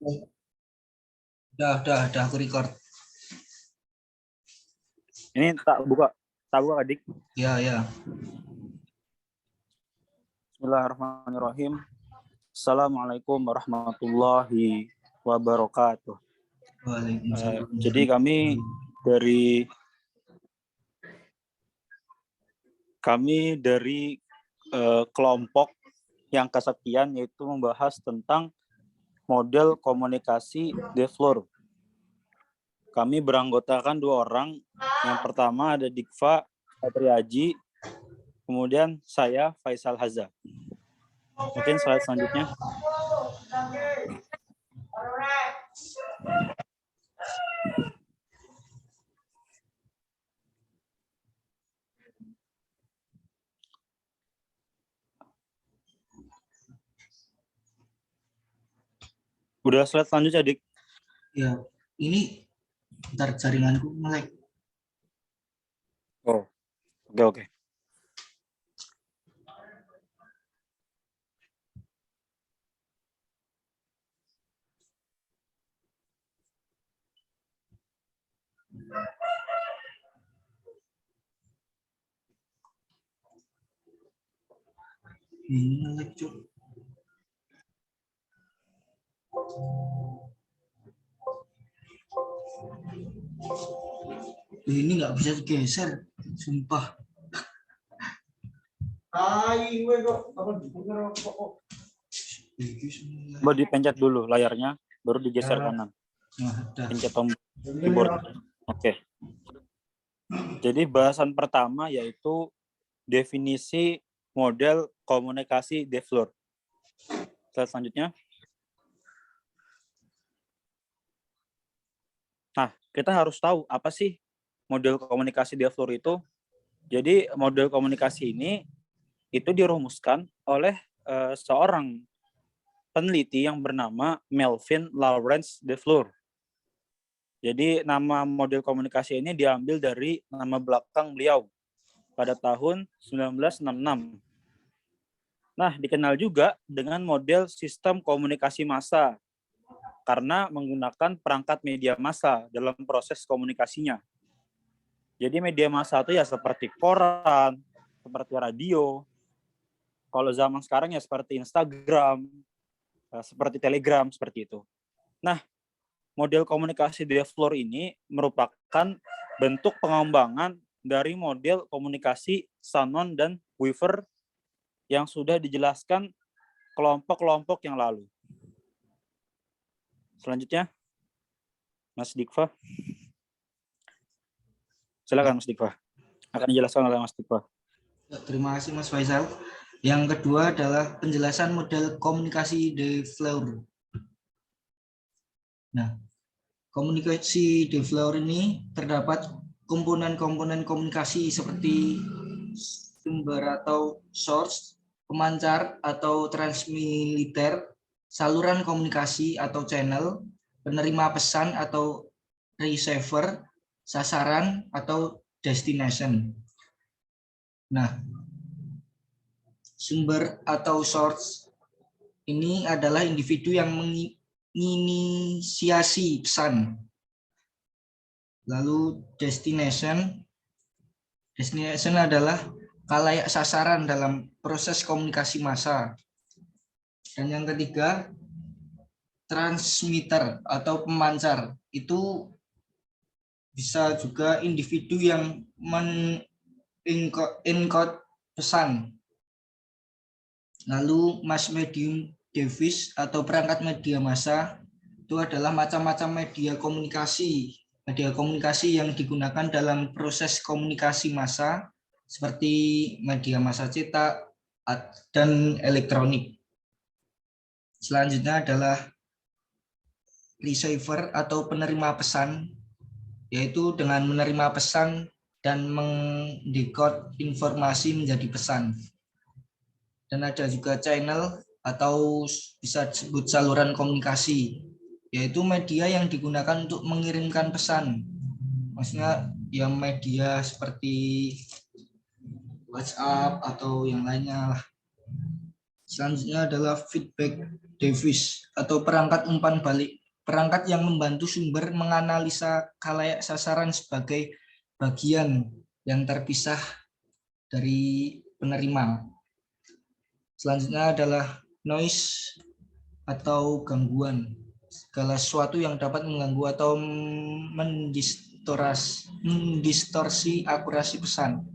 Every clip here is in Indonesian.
Udah aku record. Ini tak buka adik. Ya. Bismillahirrahmanirrahim. Assalamualaikum warahmatullahi wabarakatuh. Waalaikumsalam. Jadi kami dari kelompok yang kesekian, yaitu membahas tentang model komunikasi Devlor. Kami beranggotakan 2 orang. Yang pertama ada Dikva Satriaji, kemudian saya Faisal Haza. Mungkin slide selanjutnya. Udah slide selanjutnya, Dik. Ya, ini ntar jaringanku nge-lag. Oh, oke. Ini nge-lag, Cuk. Ini nggak bisa digeser, sumpah. Coba dipencet dulu layarnya, baru digeser kanan. Pencet tombol keyboard. Oke. Jadi bahasan pertama yaitu definisi model komunikasi Devlor. Slide selanjutnya. Nah, kita harus tahu apa sih model komunikasi Devlor itu. Jadi model komunikasi ini itu dirumuskan oleh seorang peneliti yang bernama Melvin Lawrence Devlor. Jadi nama model komunikasi ini diambil dari nama belakang beliau pada tahun 1966. Nah, dikenal juga dengan model sistem komunikasi massa karena menggunakan perangkat media massa dalam proses komunikasinya. Jadi media massa itu ya seperti koran, seperti radio. Kalau zaman sekarang ya seperti Instagram, seperti Telegram, seperti itu. Nah, model komunikasi Devlor ini merupakan bentuk pengembangan dari model komunikasi Shannon dan Weaver yang sudah dijelaskan kelompok-kelompok yang lalu. Selanjutnya, Mas Dikva. Silakan Mas Dikva. Akan dijelaskan oleh Mas Dikva. Terima kasih Mas Faisal. Yang kedua adalah penjelasan model komunikasi Devlor. Nah, komunikasi Devlor ini terdapat komponen-komponen komunikasi seperti sumber atau source, pemancar atau transmitter, saluran komunikasi atau channel, penerima pesan atau receiver, sasaran atau destination. Nah, sumber atau source ini adalah individu yang menginisiasi pesan. Lalu destination adalah khalayak sasaran dalam proses komunikasi massa. Dan yang ketiga, transmitter atau pemancar. Itu bisa juga individu yang men-encode pesan. Lalu mass medium device atau perangkat media massa itu adalah macam-macam media komunikasi yang digunakan dalam proses komunikasi massa seperti media massa cetak dan elektronik. Selanjutnya adalah receiver atau penerima pesan, yaitu dengan menerima pesan dan mendekode informasi menjadi pesan. Dan ada juga channel atau bisa disebut saluran komunikasi, yaitu media yang digunakan untuk mengirimkan pesan. Maksudnya yang media seperti WhatsApp atau yang lainnya lah. Selanjutnya adalah feedback device atau perangkat umpan balik, perangkat yang membantu sumber menganalisa khalayak sasaran sebagai bagian yang terpisah dari penerima. Selanjutnya adalah noise atau gangguan, segala sesuatu yang dapat mengganggu atau mendistorsi akurasi pesan.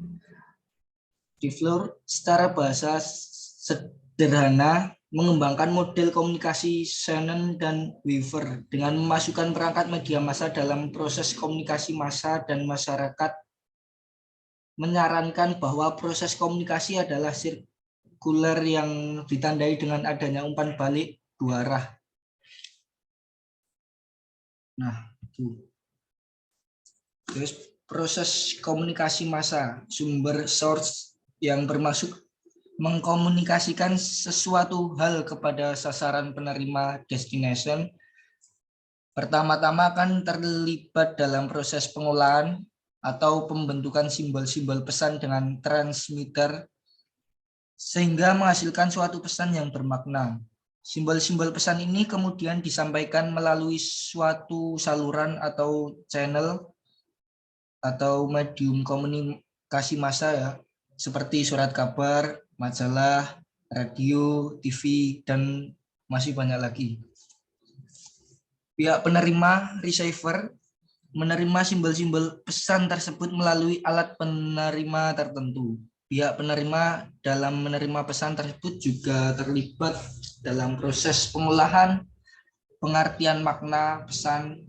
DeFleur secara bahasa sederhana mengembangkan model komunikasi Shannon dan Weaver dengan memasukkan perangkat media massa dalam proses komunikasi massa dan masyarakat, menyarankan bahwa proses komunikasi adalah sirkuler yang ditandai dengan adanya umpan balik dua arah. Nah, itu. Terus proses komunikasi massa, sumber source yang bermaksud mengkomunikasikan sesuatu hal kepada sasaran penerima destination, pertama-tama akan terlibat dalam proses pengolahan atau pembentukan simbol-simbol pesan dengan transmitter sehingga menghasilkan suatu pesan yang bermakna. Simbol-simbol pesan ini kemudian disampaikan melalui suatu saluran atau channel atau medium komunikasi massa ya, seperti surat kabar, majalah, radio, TV, dan masih banyak lagi. Pihak penerima receiver menerima simbol-simbol pesan tersebut melalui alat penerima tertentu. Pihak penerima dalam menerima pesan tersebut juga terlibat dalam proses pengolahan, pengertian makna pesan,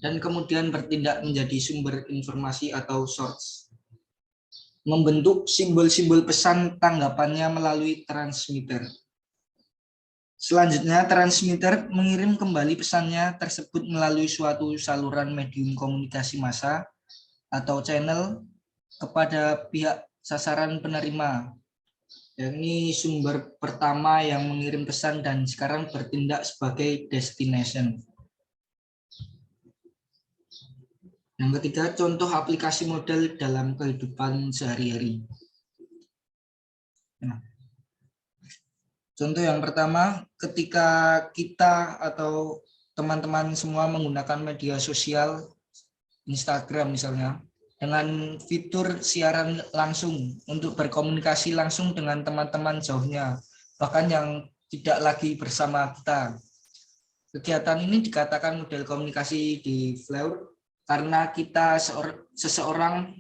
dan kemudian bertindak menjadi sumber informasi atau source. Membentuk simbol-simbol pesan tanggapannya melalui transmitter. Selanjutnya, transmitter mengirim kembali pesannya tersebut melalui suatu saluran medium komunikasi massa atau channel kepada pihak sasaran penerima. Ini sumber pertama yang mengirim pesan dan sekarang bertindak sebagai destination. Yang ketiga, contoh aplikasi model dalam kehidupan sehari-hari. Nah, contoh yang pertama, ketika kita atau teman-teman semua menggunakan media sosial, Instagram misalnya, dengan fitur siaran langsung untuk berkomunikasi langsung dengan teman-teman jauhnya, bahkan yang tidak lagi bersama kita. Kegiatan ini dikatakan model komunikasi DeFleur karena seseorang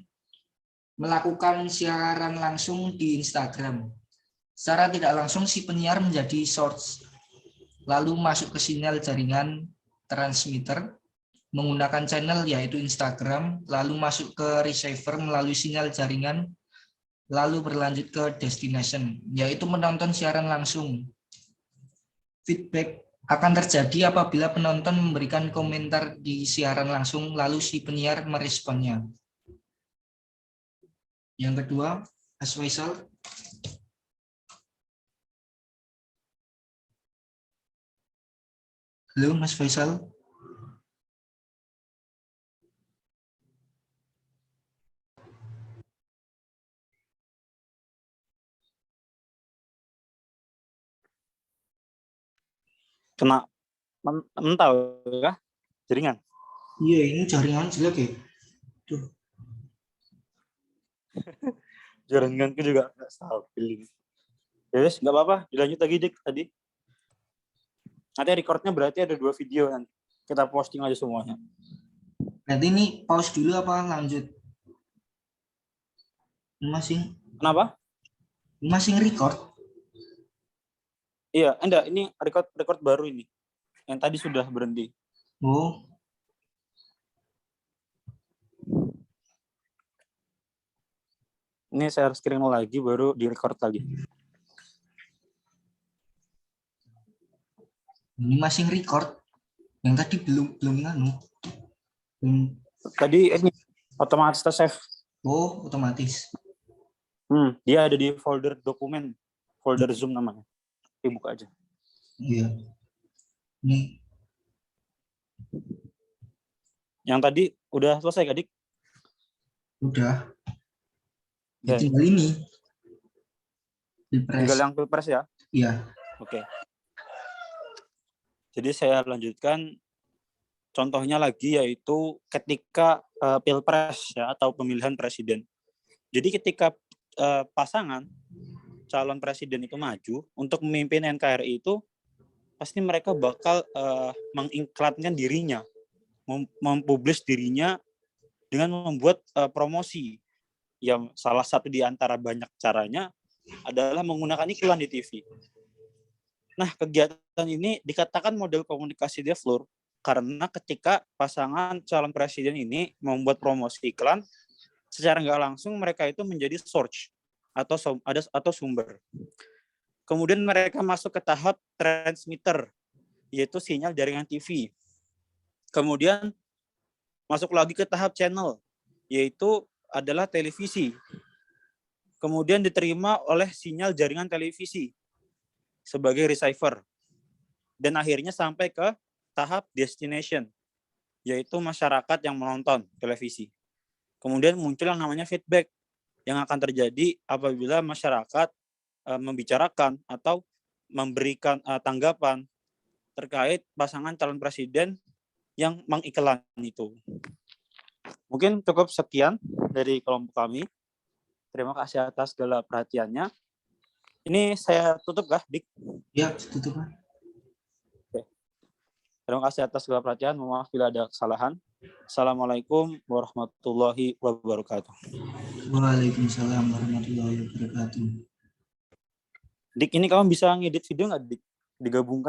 melakukan siaran langsung di Instagram. Secara tidak langsung si penyiar menjadi source, lalu masuk ke sinyal jaringan transmitter menggunakan channel yaitu Instagram, lalu masuk ke receiver melalui sinyal jaringan, lalu berlanjut ke destination, yaitu menonton siaran langsung. Feedback akan terjadi apabila penonton memberikan komentar di siaran langsung, lalu si penyiar meresponnya. Yang kedua, Mas Faisal. Halo, Mas Faisal. Kena mental kah? Jaringan? Iya, ini jaringan jelek ya. Tuh. Jaringanku juga nggak stabil. Yes, nggak apa-apa. Dilanjut lagi, Dik, tadi. Nanti recordnya berarti ada 2 video nanti. Kita posting aja semuanya. Berarti ini pause dulu apa lanjut? Masih. Kenapa? Masih record? Iya, enggak. Ini record baru ini. Yang tadi sudah berhenti. Oh. Ini saya screen lagi, baru di-record lagi. Ini masih record. Yang tadi belum nganu. Tadi ini otomatis save. Oh, otomatis. Dia ada di folder dokumen, folder Zoom namanya. Dibuka aja. Iya. Nih. Yang tadi udah selesai, Kadik? Udah. Ya, tinggal ini. Pilpres. Tinggal yang Pilpres ya? Iya. Oke. Jadi saya lanjutkan contohnya lagi, yaitu ketika pilpres ya, atau pemilihan presiden. Jadi ketika pasangan calon presiden itu maju untuk memimpin NKRI itu, pasti mereka bakal mengiklankan dirinya, mempublish dirinya dengan membuat promosi. Yang salah satu di antara banyak caranya adalah menggunakan iklan di TV. Nah, kegiatan ini dikatakan model komunikasi de Fleur karena ketika pasangan calon presiden ini membuat promosi iklan, secara nggak langsung mereka itu menjadi source atau sumber. Kemudian mereka masuk ke tahap transmitter, yaitu sinyal jaringan TV. Kemudian masuk lagi ke tahap channel, yaitu adalah televisi. Kemudian diterima oleh sinyal jaringan televisi sebagai receiver. Dan akhirnya sampai ke tahap destination, yaitu masyarakat yang menonton televisi. Kemudian muncul yang namanya feedback, yang akan terjadi apabila masyarakat membicarakan atau memberikan tanggapan terkait pasangan calon presiden yang mengiklan itu. Mungkin cukup sekian dari kelompok kami. Terima kasih atas segala perhatiannya. Ini saya tutup kah, Dik? Ya, tutup. Oke. Terima kasih atas segala perhatian. Mohon maaf bila ada kesalahan. Assalamualaikum warahmatullahi wabarakatuh. Waalaikumsalam warahmatullahi wabarakatuh. Dik, ini kamu bisa ngedit video nggak, Dik? Digabungkan